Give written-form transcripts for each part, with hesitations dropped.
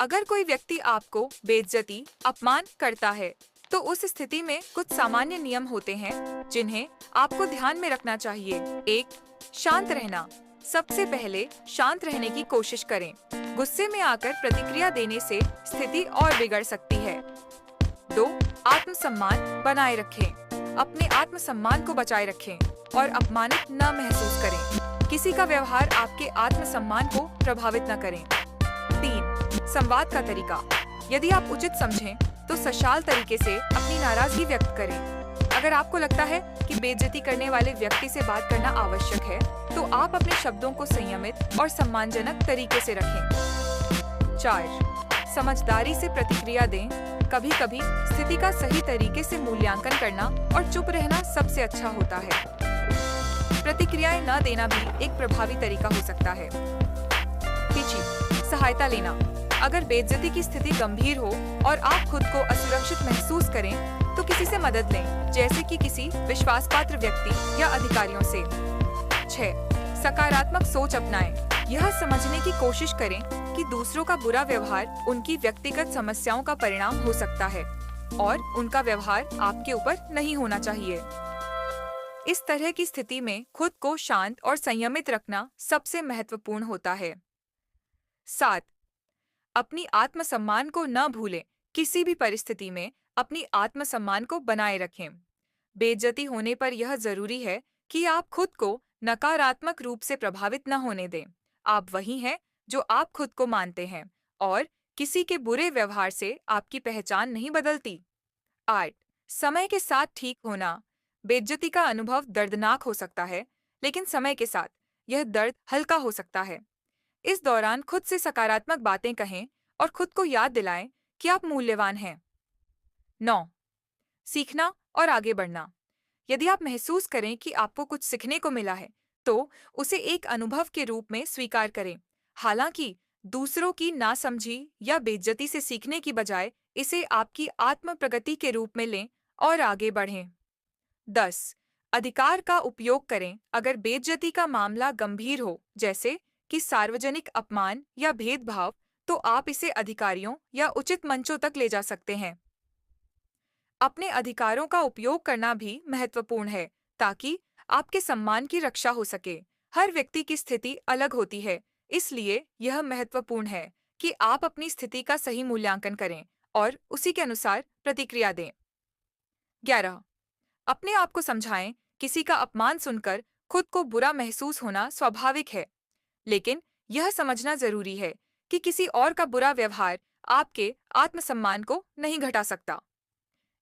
अगर कोई व्यक्ति आपको बेइज्जती, अपमान करता है, तो उस स्थिति में कुछ सामान्य नियम होते हैं जिन्हें आपको ध्यान में रखना चाहिए। 1. शांत रहना। सबसे पहले शांत रहने की कोशिश करें। गुस्से में आकर प्रतिक्रिया देने से स्थिति और बिगड़ सकती है। 2. आत्मसम्मान बनाए रखें। अपने आत्मसम्मान को बचाए रखें और अपमानित न महसूस करें। किसी का व्यवहार आपके आत्मसम्मान को प्रभावित न करें। 3. संवाद का तरीका। यदि आप उचित समझें तो सशाल तरीके से अपनी नाराजगी व्यक्त करें। अगर आपको लगता है कि बेइज्जती करने वाले व्यक्ति से बात करना आवश्यक है, तो आप अपने शब्दों को संयमित और सम्मानजनक तरीके से रखें। 4. समझदारी से प्रतिक्रिया दें। कभी-कभी स्थिति का सही तरीके से मूल्यांकन करना और चुप रहना सबसे अच्छा होता है। प्रतिक्रियाएं न देना भी एक प्रभावी तरीका हो सकता है। सहायता लेना। अगर बेइज्जती की स्थिति गंभीर हो और आप खुद को असुरक्षित महसूस करें, तो किसी से मदद लें, जैसे कि किसी विश्वासपात्र व्यक्ति या अधिकारियों से। 6. सकारात्मक सोच अपनाएं। यह समझने की कोशिश करें कि दूसरों का बुरा व्यवहार उनकी व्यक्तिगत समस्याओं का परिणाम हो सकता है और उनका व्यवहार आपके ऊपर नहीं होना चाहिए। इस तरह की स्थिति में खुद को शांत और संयमित रखना सबसे महत्वपूर्ण होता है। 7. अपनी आत्मसम्मान को न भूलें। किसी भी परिस्थिति में अपनी आत्मसम्मान को बनाए रखें। बेइज्जती होने पर यह जरूरी है कि आप खुद को नकारात्मक रूप से प्रभावित न होने दें। आप वही हैं जो आप खुद को मानते हैं और किसी के बुरे व्यवहार से आपकी पहचान नहीं बदलती। 8. समय के साथ ठीक होना। बेइज्जती का अनुभव दर्दनाक हो सकता है, लेकिन समय के साथ यह दर्द हल्का हो सकता है। इस दौरान खुद से सकारात्मक बातें कहें और खुद को याद दिलाएं कि आप मूल्यवान हैं। 9. सीखना और आगे बढ़ना। यदि आप महसूस करें कि आपको कुछ सीखने को मिला है, तो उसे एक अनुभव के रूप में स्वीकार करें। हालांकि दूसरों की नासमझी या बेइज्जती से सीखने की बजाय इसे आपकी आत्म प्रगति के रूप में लें और आगे बढ़ें। 10. अधिकार का उपयोग करें। अगर बेइज्जती का मामला गंभीर हो, जैसे कि सार्वजनिक अपमान या भेदभाव, तो आप इसे अधिकारियों या उचित मंचों तक ले जा सकते हैं। अपने अधिकारों का उपयोग करना भी महत्वपूर्ण है ताकि आपके सम्मान की रक्षा हो सके। हर व्यक्ति की स्थिति अलग होती है, इसलिए यह महत्वपूर्ण है कि आप अपनी स्थिति का सही मूल्यांकन करें और उसी के अनुसार प्रतिक्रिया दें। 11. अपने आप को समझाएं। किसी का अपमान सुनकर खुद को बुरा महसूस होना स्वाभाविक है, लेकिन यह समझना जरूरी है कि किसी और का बुरा व्यवहार आपके आत्मसम्मान को नहीं घटा सकता।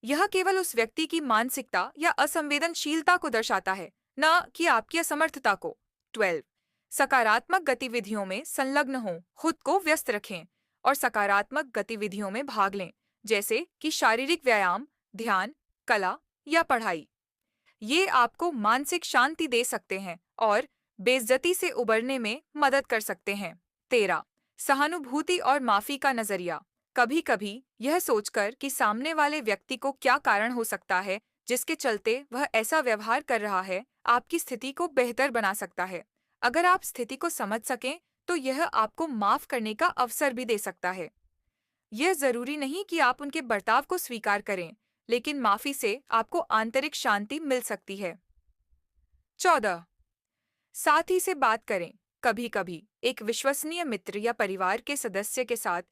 यह केवल उस व्यक्ति की मानसिकता या असंवेदनशीलता को दर्शाता है, न कि आपकी असमर्थता को। 12. सकारात्मक गतिविधियों में संलग्न हों। खुद को व्यस्त रखें और सकारात्मक गतिविधियों में भाग लें, जैसे कि शारीरिक व्यायाम, ध्यान, कला या पढ़ाई। ये आपको मानसिक शांति दे सकते हैं और बेइज्जती से उबरने में मदद कर सकते हैं। 13. सहानुभूति और माफी का नजरिया। कभी-कभी यह सोचकर कि सामने वाले व्यक्ति को क्या कारण हो सकता है जिसके चलते वह ऐसा व्यवहार कर रहा है, आपकी स्थिति को बेहतर बना सकता है। अगर आप स्थिति को समझ सकें, तो यह आपको माफ करने का अवसर भी दे सकता है। यह जरूरी नहीं कि आप उनके बर्ताव को स्वीकार करें, लेकिन माफी से आपको आंतरिक शांति मिल सकती है। 14. साथी से बात करें। कभी-कभी एक विश्वसनीय मित्र या परिवार के सदस्य के साथ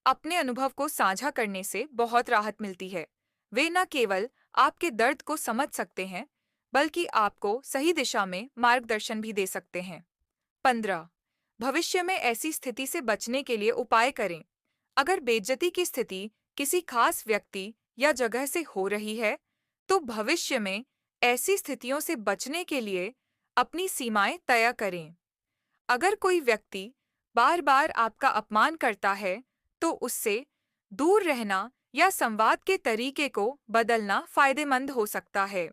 अपने अनुभव को साझा करने से बहुत राहत मिलती है। वे न केवल आपके दर्द को समझ सकते हैं, बल्कि आपको सही दिशा में मार्गदर्शन भी दे सकते हैं। 15. भविष्य में ऐसी स्थिति से बचने के लिए उपाय करें। अगर बेइज्जती की स्थिति किसी खास व्यक्ति या जगह से हो रही है, तो भविष्य में ऐसी स्थितियों से बचने के लिए अपनी सीमाएं तय करें। अगर कोई व्यक्ति बार-बार आपका अपमान करता है, तो उससे दूर रहना या संवाद के तरीके को बदलना फायदेमंद हो सकता है।